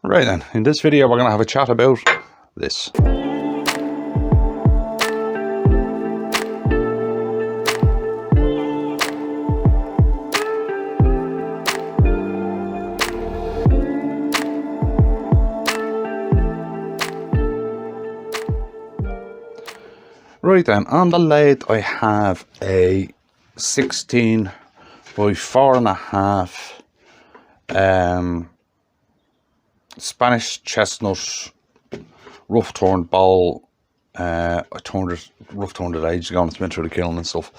Right then, in this video we're going to have a chat about this. Right then, on the lathe I have a 16 by 4.5 Spanish Chestnut rough torn bowl. I rough turned it ages ago, and it's been through the kiln and stuff.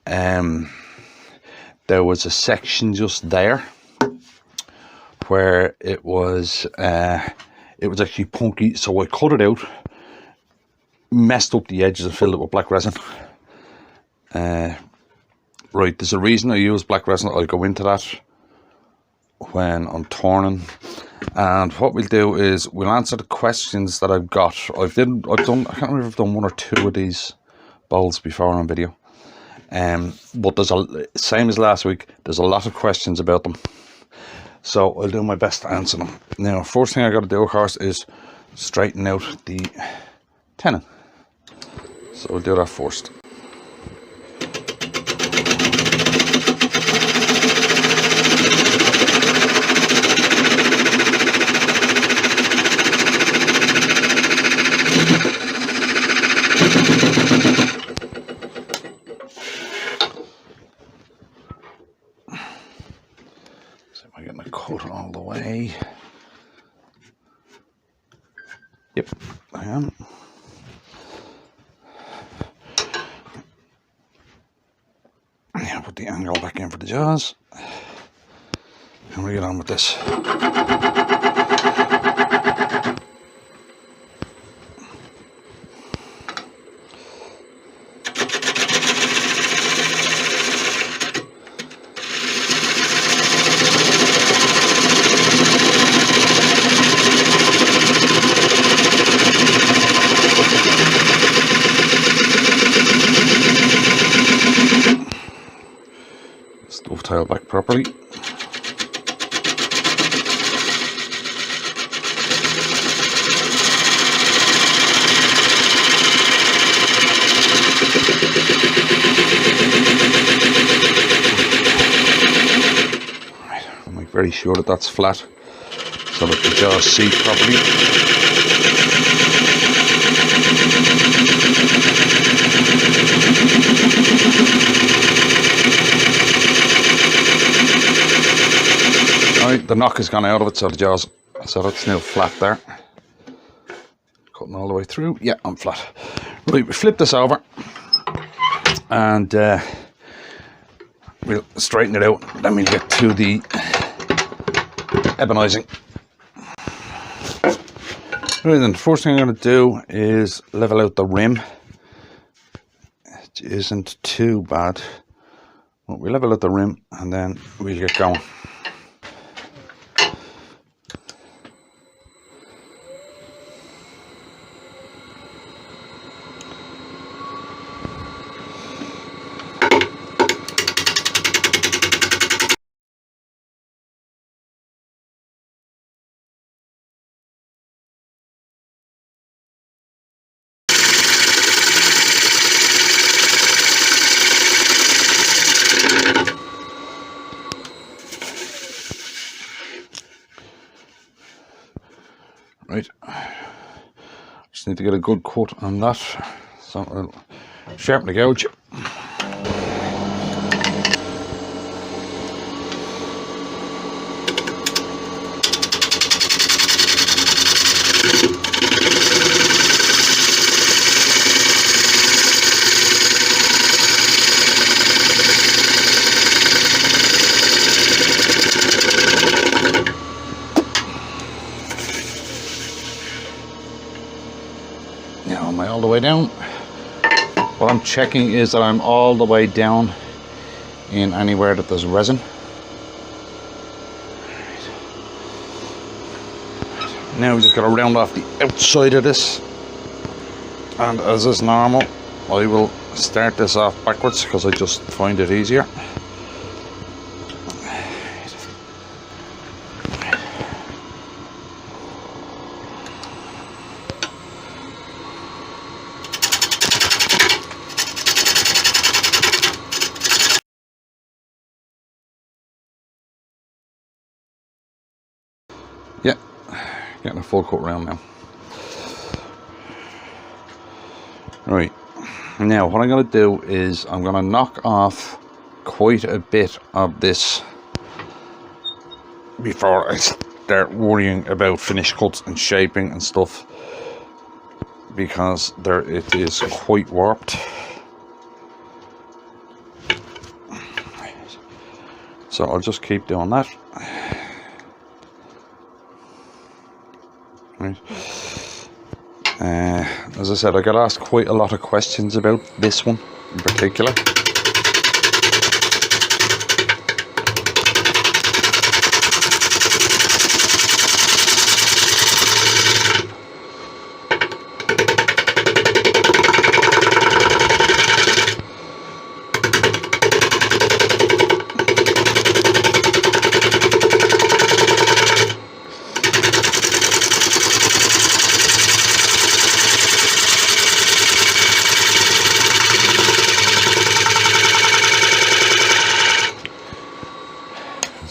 There was a section just there where it was actually punky, so I cut it out, messed up the edges and filled it with black resin. Right, there's a reason I use black resin. I'll go into that when I'm turning. And what we'll do is we'll answer the questions that I've got. I can't remember if I've done one or two of these bowls before on video. But there's same as last week, there's a lot of questions about them. So I'll do my best to answer them. Now, first thing I got to do, of course, is straighten out the tennon. So we'll do that first. See if I get my coat all the way. Yep, I am. Yeah, put the angle back in for the jaws, and we get on with this. Dovetail back properly. Right, I'm like very sure that that's flat so that the jaws seat properly. Right, the knock has gone out of it, so the jaws, so that's now flat there. Cutting all the way through. Yeah, I'm flat. Right, we flip this over and we'll straighten it out. Then we'll get to the ebonising. Right, then the first thing I'm going to do is level out the rim. It isn't too bad. Well, we level out the rim and then we'll get going. Right, just need to get a good cut on that, so I'll sharpen the gouge. Now, am I all the way down? What I'm checking is that I'm all the way down in anywhere that there's resin. Now we just got to round off the outside of this, and as is normal, I will start this off backwards because I just find it easier. getting a full cut round now. Right, now what I'm going to do is I'm going to knock off quite a bit of this before I start worrying about finish cuts and shaping and stuff, because it is quite warped. So I'll just keep doing that. Right. As I said, I got asked quite a lot of questions about this one in particular.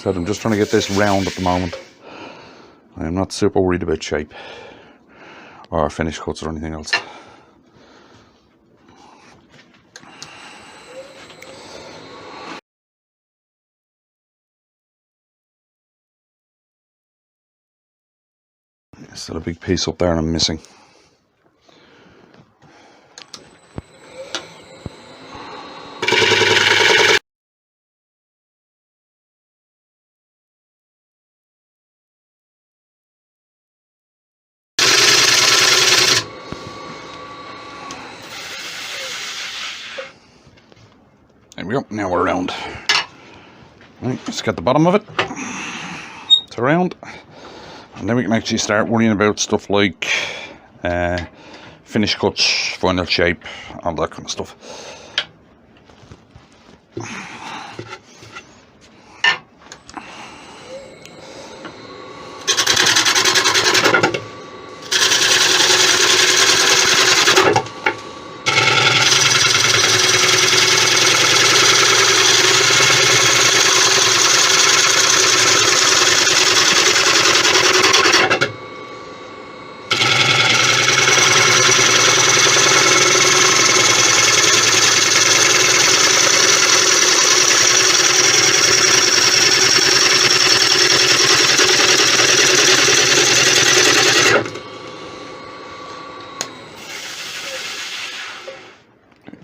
I'm just trying to get this round at the moment. I'm not super worried about shape or finish cuts or anything else. Still a big piece up there and I'm missing. There we go, now we're around. Right, let's get the bottom of it. It's around. And then we can actually start worrying about stuff like finish cuts, final shape, all that kind of stuff.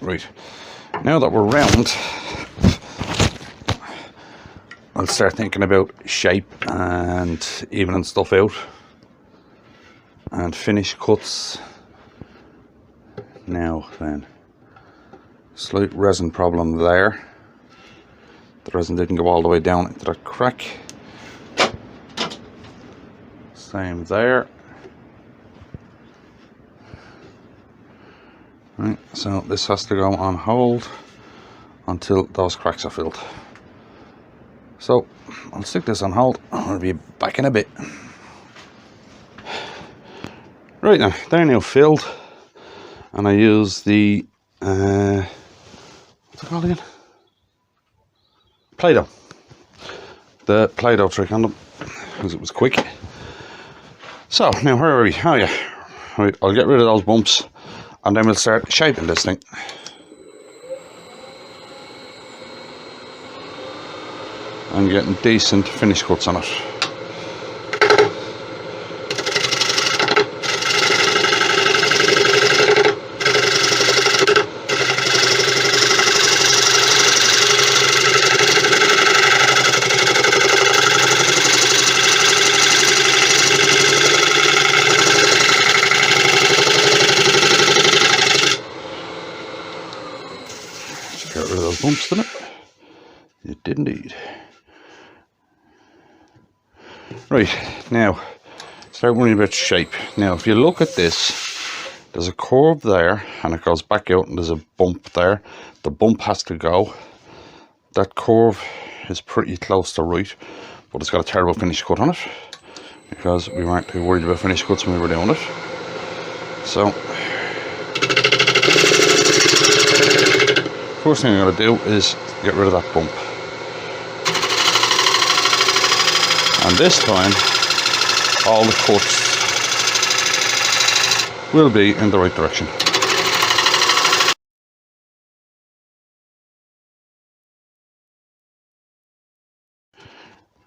Right, now that we're round, I'll start thinking about shape and evening stuff out and finish cuts. Now then, slight resin problem there. The resin didn't go all the way down into that crack. Same there. Right, so this has to go on hold until those cracks are filled. So I'll stick this on hold and I'll be back in a bit. Right now, they're now filled, and I use the what's it called again? Play-Doh. The Play-Doh trick on them, because it was quick. So now where are we? Oh yeah, right, I'll get rid of those bumps and then we'll start shaping this thing. And getting decent finish cuts on it. Get rid of those bumps, didn't it? It did indeed. Right, now start worrying about shape. Now if you look at this, there's a curve there and it goes back out and there's a bump there. The bump has to go. That curve is pretty close to right, but it's got a terrible finish cut on it because we weren't too worried about finish cuts when we were doing it. So first thing I'm going to do is get rid of that bump. And this time, all the cuts will be in the right direction.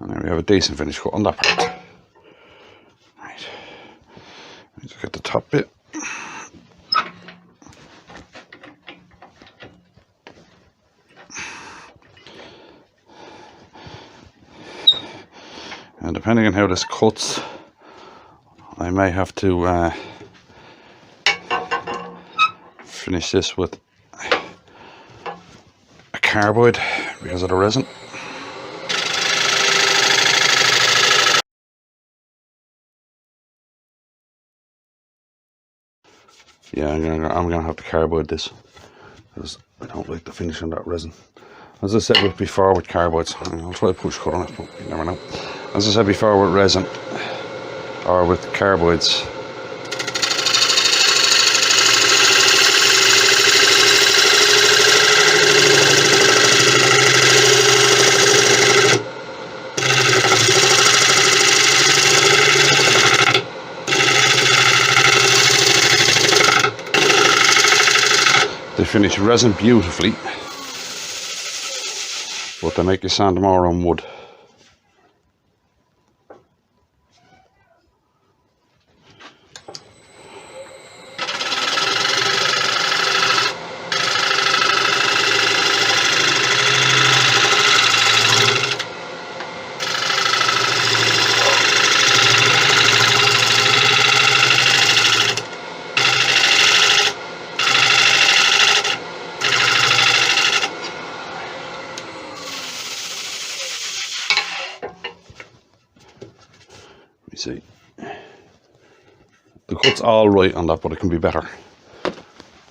And then we have a decent finish cut on that part. Right. Let's get the top bit. And depending on how this cuts, I may have to finish this with a carbide because of the resin. Yeah, I'm gonna have to carbide this because I don't like the finish on that resin. As I said before with carbides, I'll try to push cut on it, but you never know. As I said before with resin or with carbides, they finish resin beautifully, but they make you sand more on wood. See, the cut's all right on that, but it can be better.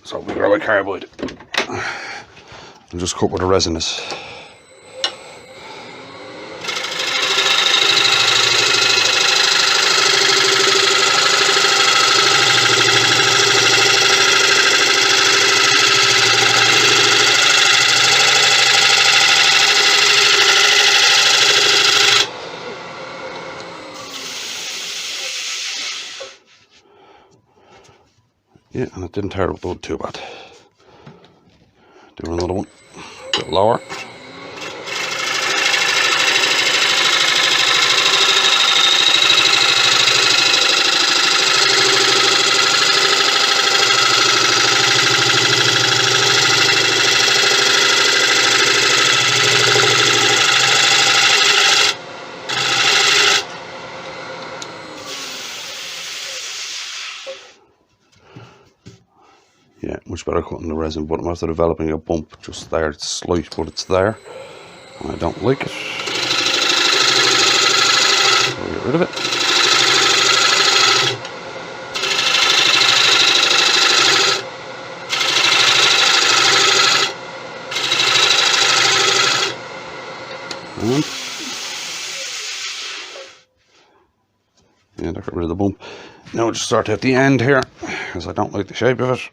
So we grab a carbide and just cut where the resin is. Yeah, and it didn't tear up the wood too bad. Do another one, a bit lower. Yeah, much better cutting the resin, but I'm after developing a bump just there. It's slight, but it's there. And I don't like it. So I'll get rid of it. And yeah, that got rid of the bump. Now I'll just start at the end here, because I don't like the shape of it.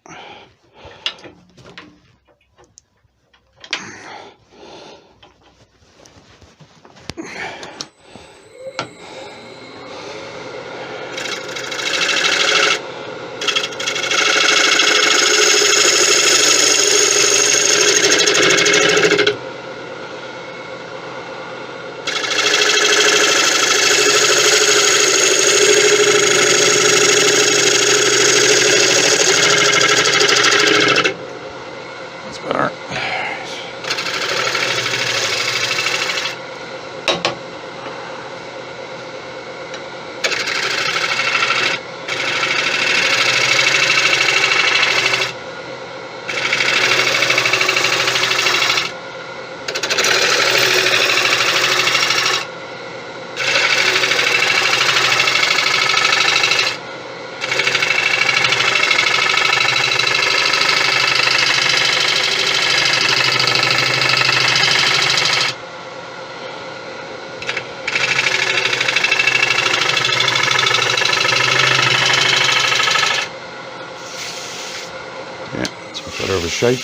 Better of a shape.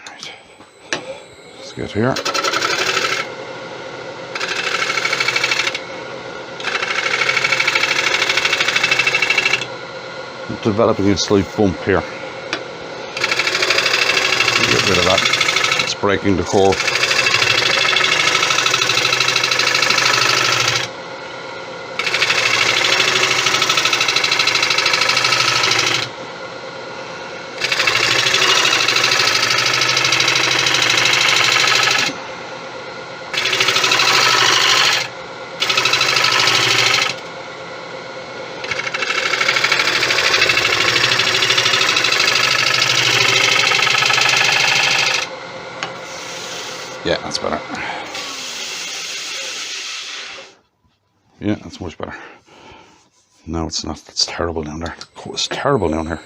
Right. Let's get here. developing a slight bump here. Get rid of that. It's breaking the curve. Yeah, that's better. Yeah, that's much better. No, it's not. It's terrible down there. It's terrible down here.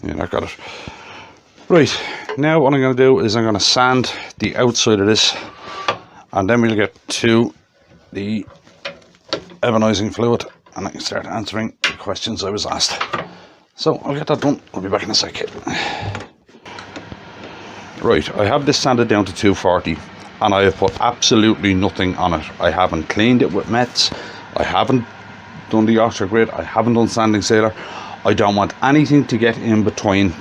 Yeah, I got it. Right, now what I'm going to do is I'm going to sand the outside of this, and then we'll get to the ebonising fluid and I can start answering the questions I was asked. So I'll get that done. I'll be back in a sec. Right, I have this sanded down to 240 and I have put absolutely nothing on it. I haven't cleaned it with mets. I haven't done the Yorkshire grit. I haven't done sanding sealer. I don't want anything to get in between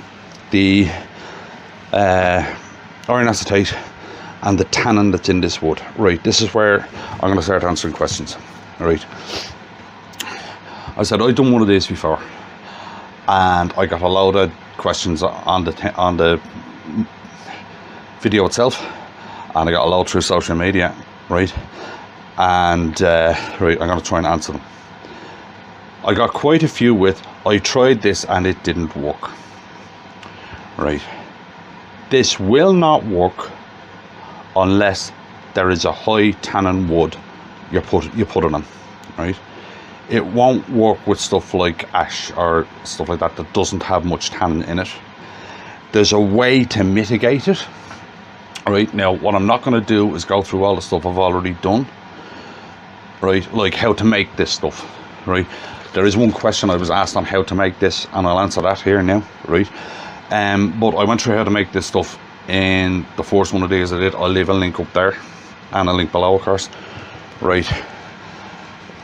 the iron acetate and the tannin that's in this wood. Right, this is where I'm going to start answering questions. Right, I said I'd done one of these before and I got a load of questions on the video itself, and I got a load through social media, right? And right, I'm going to try and answer them. I got quite a few with, I tried this and it didn't work. Right. This will not work unless there is a high tannin wood you put it on. Right. It won't work with stuff like ash or stuff like that doesn't have much tannin in it. There's a way to mitigate it. Right. Now what I'm not going to do is go through all the stuff I've already done. Right. Like how to make this stuff. Right. There is one question I was asked on how to make this, and I'll answer that here now, right? But I went through how to make this stuff in the first one of these I did. I'll leave a link up there, and a link below, of course. Right.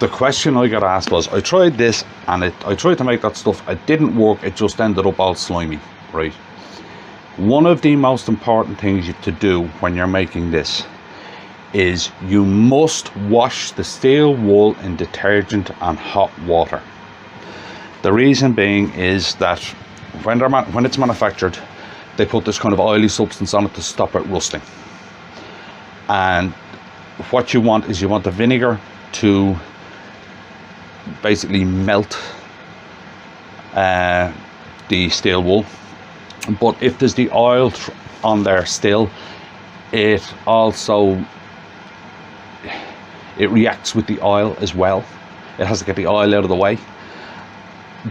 The question I got asked was, I tried this, and I tried to make that stuff. It didn't work. It just ended up all slimy, right? One of the most important things you have to do when you're making this is you must wash the steel wool in detergent and hot water. The reason being is that when it's manufactured, they put this kind of oily substance on it to stop it rusting. And what you want is you want the vinegar to basically melt the steel wool. But if there's the oil on there still, it reacts with the oil as well. It has to get the oil out of the way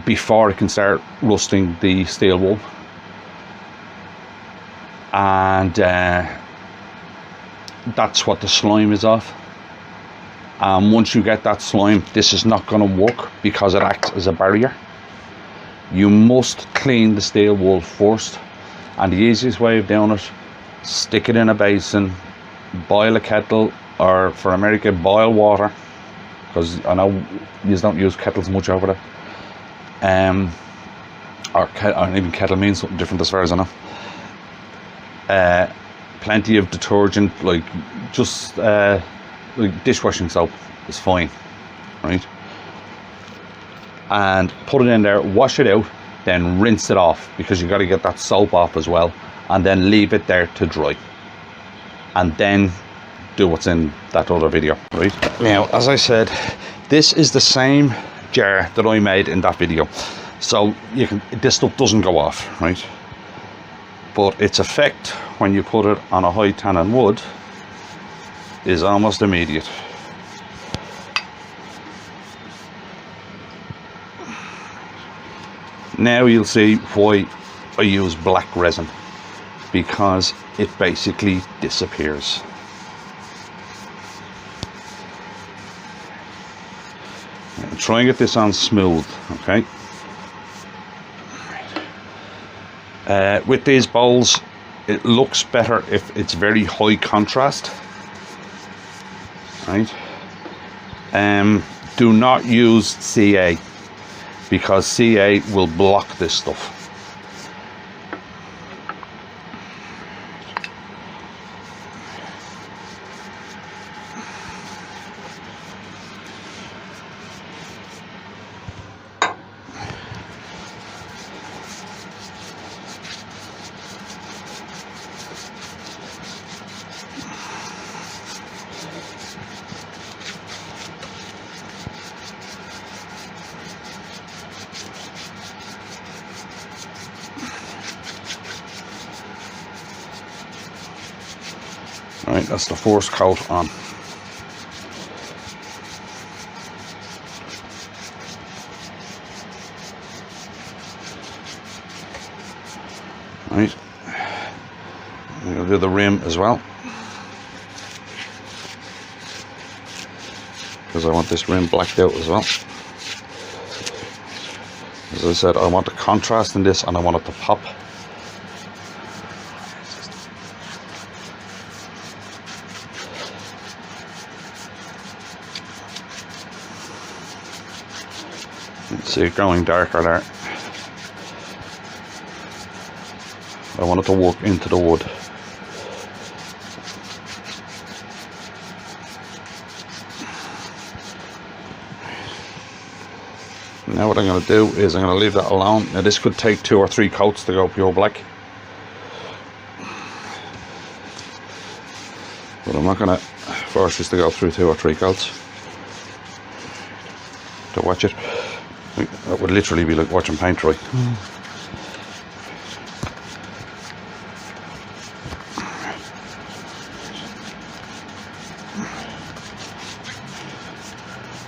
before it can start rusting the steel wool. And that's what the slime is of. And once you get that slime, this is not going to work because it acts as a barrier. You must clean the steel wool first, and the easiest way of doing it, stick it in a basin, boil a kettle, or for America, boil water, because I know you don't use kettles much over there. Or even kettle means something different as far as I know. Plenty of detergent, like just like dishwashing soap is fine, right? And put it in there, wash it out, then rinse it off, because you got to get that soap off as well, and then leave it there to dry, and then do what's in that other video. Right now, as I said, this is the same jar that I made in that video, so this stuff doesn't go off, right? But its effect when you put it on a high tannin wood is almost immediate. Now you'll see why I use black resin. because it basically disappears. Try and get this on smooth, okay? With these bowls, it looks better if it's very high contrast, right? Do not use CA, because CA will block this stuff. Right, that's the first coat on. Right, I'm going to do the rim as well, because I want this rim blacked out as well. As I said, I want the contrast in this and I want it to pop. See it going darker there. I want it to work into the wood. Now what I'm going to do is I'm going to leave that alone. Now this could take 2 or 3 coats to go pure black, but I'm not going to force this to go through 2 or 3 coats to watch it. That would literally be like watching paint dry.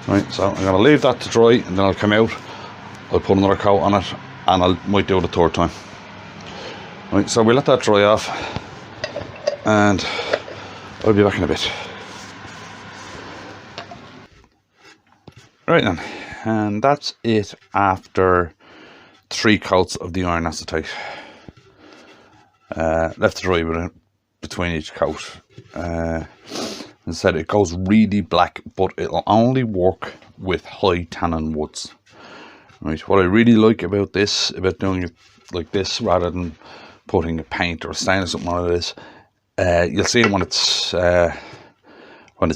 Right, so I'm going to leave that to dry, and then I'll come out, I'll put another coat on it, and I might do it a third time. Right, so we let that dry off, and I'll be back in a bit. Right then. And that's it after 3 coats of the iron acetate. Left to dry between each coat. As I said, it goes really black, but it'll only work with high tannin woods. Right. What I really like about this, about doing it like this rather than putting a paint or a stain or something like this, you'll see it when it's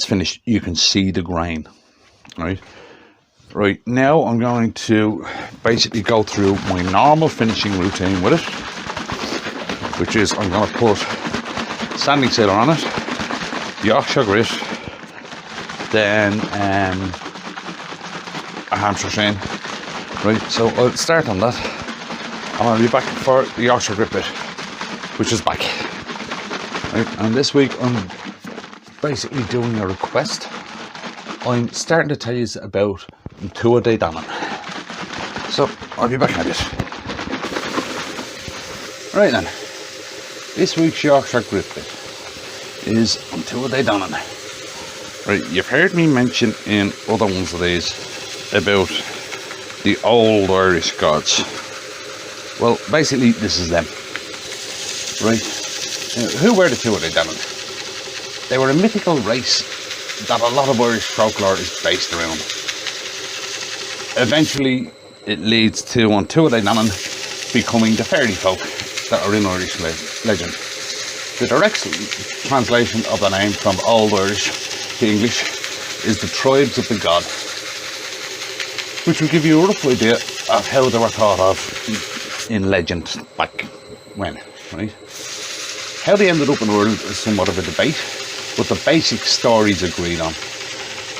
finished. You can see the grain. Right. Right, now I'm going to basically go through my normal finishing routine with it, which is I'm going to put sanding sealer on it, Yorkshire grit, then a Hampshire sheen. Right, so I'll start on that, and I'll be back for the Yorkshire grit bit, which is back. Right, and this week I'm basically doing a request. I'm starting to tell you about Tuath Dannan. So I'll be back in a bit. Right then, this week's Yorkshire grit bit is Tuath Dannan. Right, you've heard me mention in other ones of these about the old Irish gods. Well, basically this is them. Right, who were the Tuath Dannan? They were a mythical race that a lot of Irish folklore is based around. Eventually, it leads to Tuath Dannan becoming the fairy folk that are in Irish legend. The direct translation of the name from Old Irish to English is the tribes of the god, which will give you a rough idea of how they were thought of in legend back when, right? How they ended up in the world is somewhat of a debate, but the basic stories agreed on.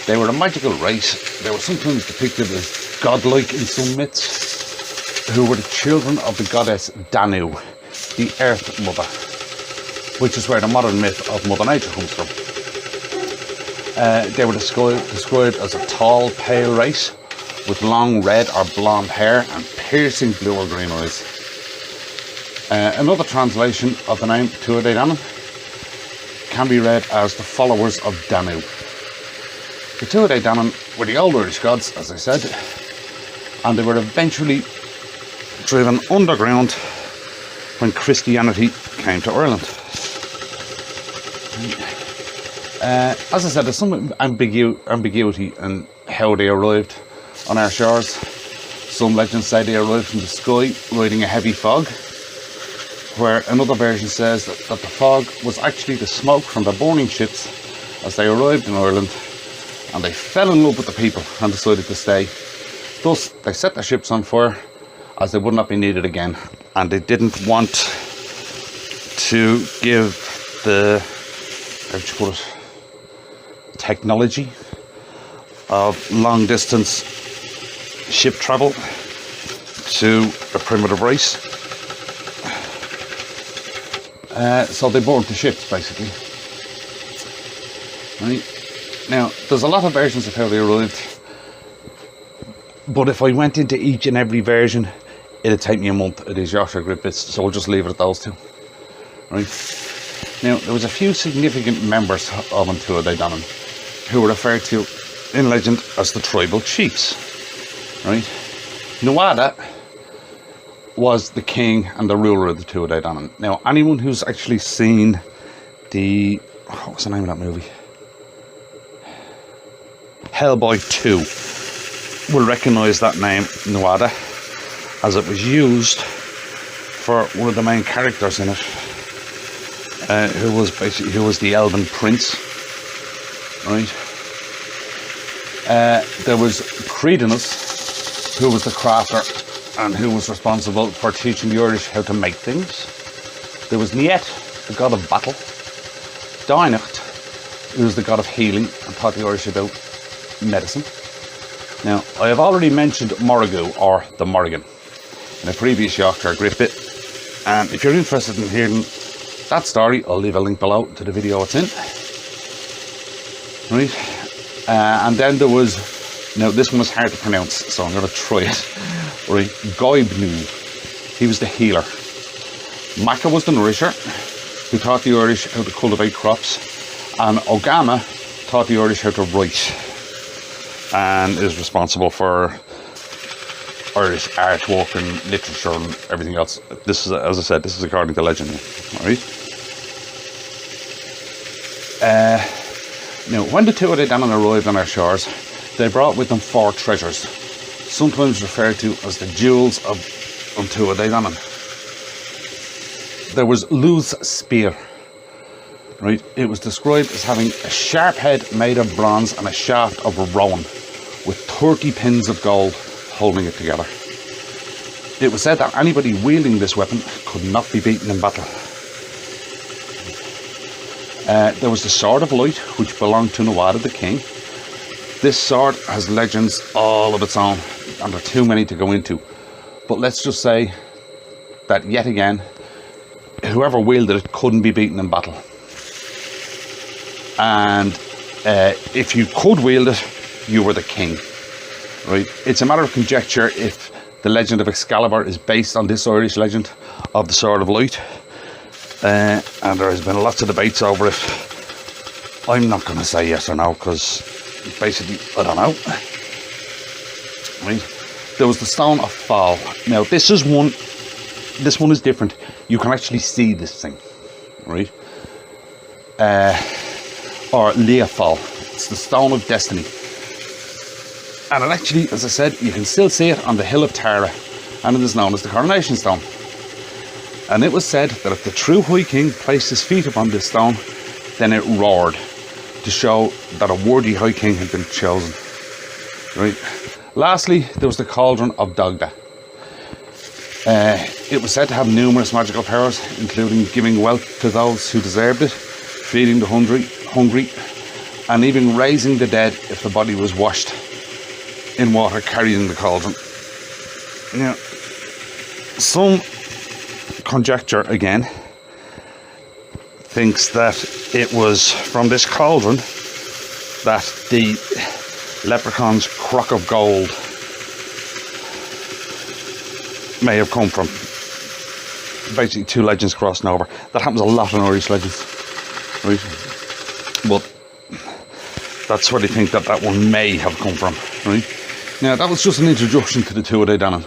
They were a magical race. They were sometimes depicted as godlike in some myths, who were the children of the goddess Dannan, the Earth Mother, which is where the modern myth of Mother Nature comes from. They were described as a tall, pale race with long red or blonde hair and piercing blue or green eyes. Another translation of the name Tuath Dannan can be read as the followers of Danu. The Tuath Dannan were the old Irish gods, as I said, and they were eventually driven underground when Christianity came to Ireland. As I said, there's some ambiguity in how they arrived on our shores. Some legends say they arrived from the sky riding a heavy fog, where another version says that the fog was actually the smoke from the burning ships as they arrived in Ireland, and they fell in love with the people and decided to stay. Thus, they set their ships on fire as they would not be needed again, and they didn't want to give the, how do you put it, technology of long distance ship travel to a primitive race. So they burnt the ships, basically. Right. Now, there's a lot of versions of how they arrived, but if I went into each and every version, it'd take me a month of these Yorkshire grip bits, so we'll just leave it at those two. Right. Now, there was a few significant members of Tuath Dannan who were referred to in legend as the tribal chiefs. Right. Tuath was the king and the ruler of the Tuath Dannan. Now, anyone who's actually seen the, what was the name of that movie? Hellboy 2 will recognise that name, Tuath, as it was used for one of the main characters in it, who was the Elven Prince, right? There was Creedonus, who was the crafter and who was responsible for teaching the Irish how to make things. There was Niet, the god of battle. Dainacht, who was the god of healing and taught the Irish about medicine. Now, I have already mentioned Morrigu, or the Morrigan, in a previous Yorkshire grip bit, and if you're interested in hearing that story, I'll leave a link below to the video it's in. Right, and then there was, now this one was hard to pronounce, so I'm going to try it. Right, Goibnu, he was the healer. Macha was the nourisher, who taught the Irish how to cultivate crops, and Ogama taught the Irish how to write, and is responsible for Irish artwork and literature and everything else. This is, as I said, this is according to legend. Right. Now, when the Tuath Dannan arrived on our shores, they brought with them 4 treasures, sometimes referred to as the jewels of Tuath Dannan. There was Lu's spear. Right, it was described as having a sharp head made of bronze and a shaft of rowan, with 30 pins of gold holding it together. It was said that anybody wielding this weapon could not be beaten in battle. There was the Sword of Light, which belonged to Tuath the king. This sword has legends all of its own, and there are too many to go into. But let's just say that yet again, whoever wielded it couldn't be beaten in battle. And if you could wield it, you were the king. Right? It's a matter of conjecture if the legend of Excalibur is based on this Irish legend of the Sword of Light. And there has been lots of debates over it. I'm not going to say yes or no, because basically, I don't know. Right? There was the Stone of Fall. Now, this one is different. You can actually see this thing. Right? Or Leafall. It's the Stone of Destiny. And it actually, as I said, you can still see it on the hill of Tara, and it is known as the Coronation Stone. And it was said that if the true High King placed his feet upon this stone, then it roared to show that a worthy High King had been chosen. Right. Lastly, there was the Cauldron of Dagda. It was said to have numerous magical powers, including giving wealth to those who deserved it, feeding the hungry, and even raising the dead if the body was washed in water carrying the cauldron. Now, some conjecture again thinks that it was from this cauldron that the leprechaun's crock of gold may have come from. basically two legends crossing over. That happens a lot in Irish legends, right? But that's where they think that that one may have come from, right? Now, that was just an introduction to the Tuath Dannan.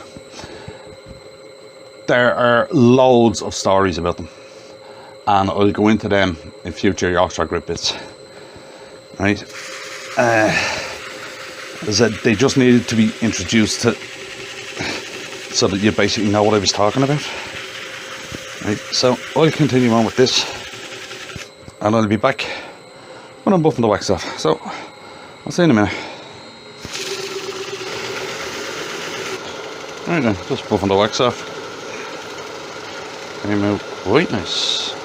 There are loads of stories about them, and I'll go into them in future Yorkshire Grip bits, right? As I said, they just needed to be introduced to, so that you basically know what I was talking about, right? So I'll continue on with this, and I'll be back when I'm buffing the wax off. So I'll see you in a minute. Right then, just buffing the wax off. Came out quite nice.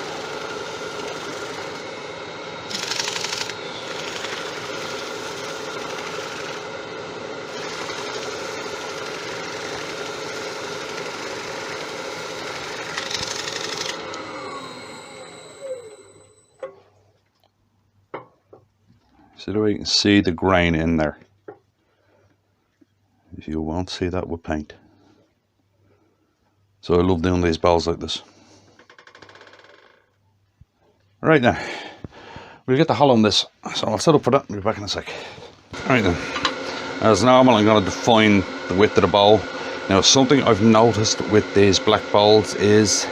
See the way you can see the grain in there. You won't see that with paint. So I love doing these bowls like this. Right now, we'll get the hollow on this. So I'll set up for that and be back in a sec. Right then, as normal, I'm going to define the width of the bowl. Now, something I've noticed with these black bowls is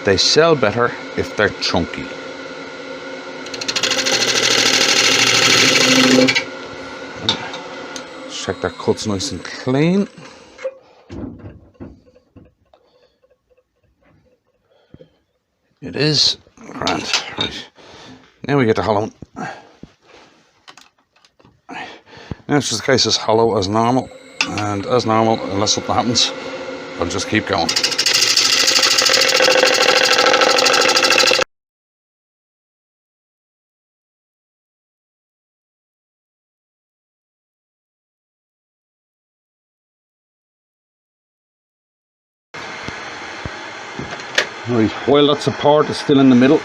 they sell better if they're chunky. Check their cuts nice and clean. It is grand. Right. Now we get the hollow. Now it's just a case as hollow as normal, and as normal, unless something happens, I'll just keep going. Right, while that support is still in the middle,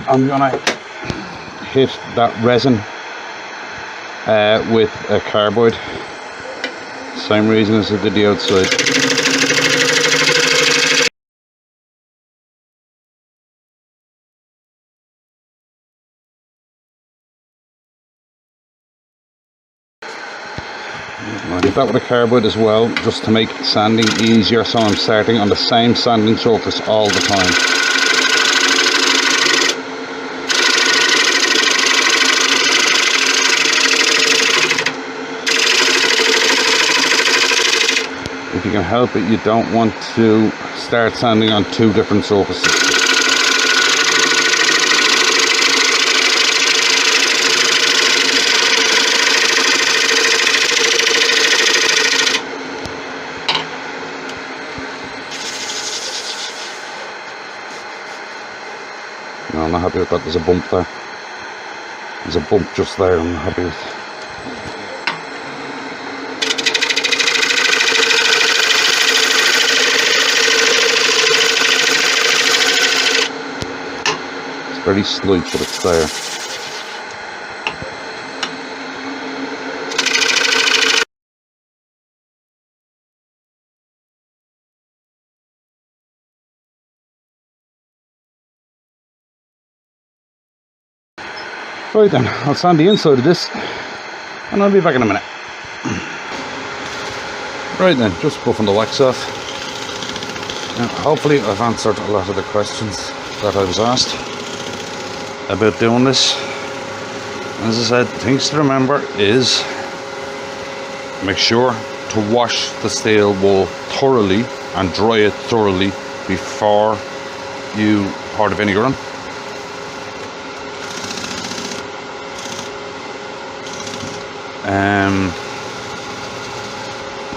I'm gonna hit that resin with a carbide. Same reason as I did the outside. I did that with a carbide as well, just to make sanding easier, so I'm starting on the same sanding surface all the time. If you can help it, you don't want to start sanding on two different surfaces. No, I'm not happy with that. There's a bump there. There's a bump just there. I'm not happy with. It's very slight, but it's there. Right then, I'll sand the inside of this and I'll be back in a minute. Right then, just buffing the wax off. Now, hopefully I've answered a lot of the questions that I was asked about doing this. As I said, things to remember is make sure to wash the steel wool thoroughly and dry it thoroughly before you pour the vinegar on.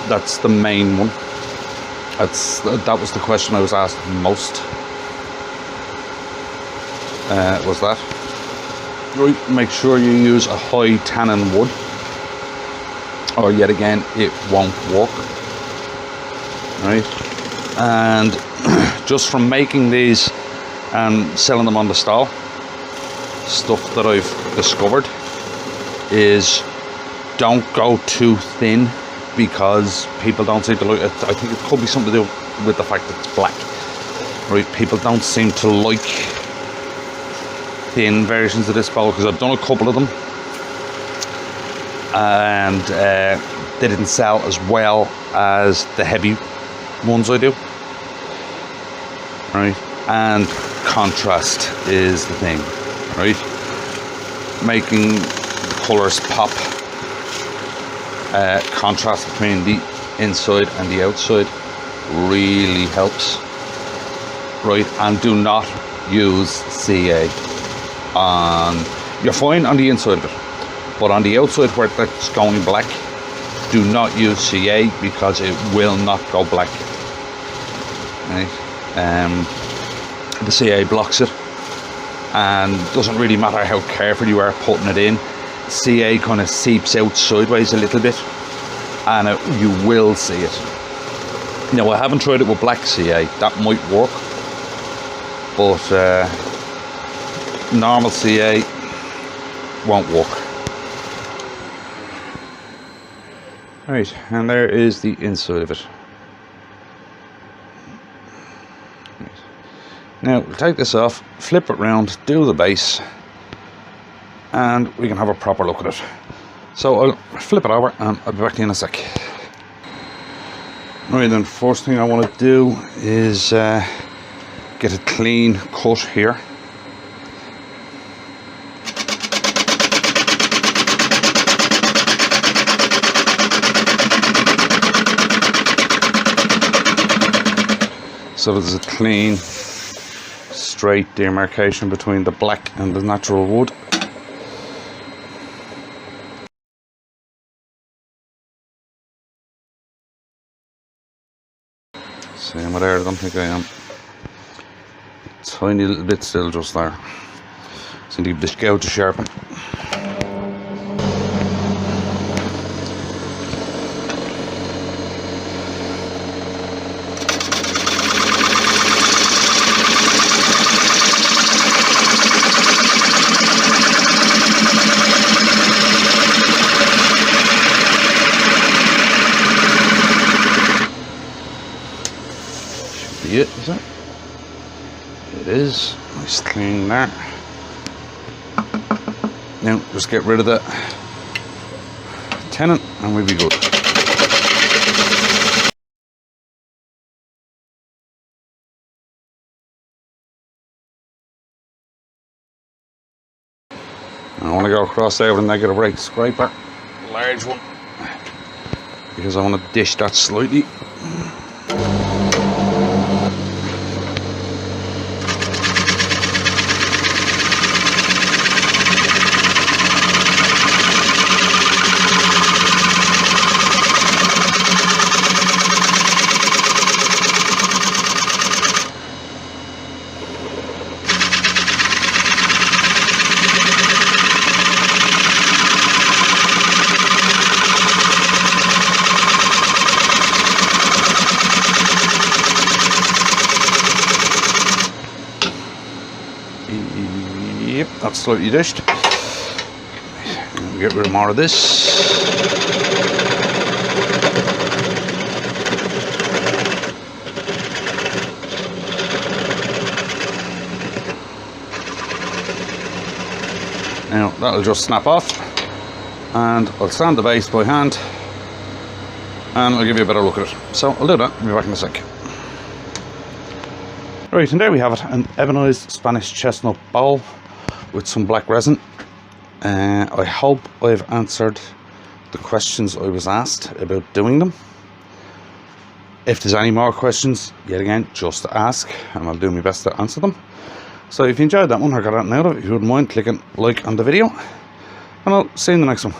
That's the main one. That was the question I was asked most. Was that right? Make sure you use a high tannin wood, or yet again it won't work. Right, and just from making these and selling them on the stall, stuff that I've discovered is don't go too thin, because people don't seem to like it. I think it could be something to do with the fact that it's black. Right, people don't seem to like thin versions of this bowl because I've done a couple of them and they didn't sell as well as the heavy ones I do. Right, and contrast is the thing, right? Making the colours pop, contrast between the inside and the outside really helps, right? And do not use CA on, you're fine on the inside of it, but on the outside where that's going black, do not use CA because it will not go black, right? The CA blocks it, and doesn't really matter how careful you are putting it in, CA kind of seeps out sideways a little bit and you will see it. Now, I haven't tried it with black CA, that might work, but normal CA won't work. Right, and there is the inside of it. Right. Now, we'll take this off, flip it round, do the base, and we can have a proper look at it. So I'll flip it over and I'll be back to you in a sec. Right then, first thing I want to do is get a clean cut here. So there's a clean, straight demarcation between the black and the natural wood. Same with there, I don't think I am. Tiny little bit still just there. So you need the gouge to sharpen. It, is it? It is. Nice clean there. Now just get rid of the tennon and we'll be good. I want to go across there with a negative rake scraper, large one, because I want to dish that slightly. Yep, that's slightly dished. Get rid of more of this. Now that'll just snap off, and I'll sand the base by hand, and I'll give you a better look at it. So I'll do that, I'll be back in a sec. Right, and there we have it, an ebonised Spanish chestnut bowl with some black resin. I hope I've answered the questions I was asked about doing them. If there's any more questions, yet again, just ask and I'll do my best to answer them. So if you enjoyed that one or got anything out of it, if you wouldn't mind clicking like on the video, and I'll see you in the next one.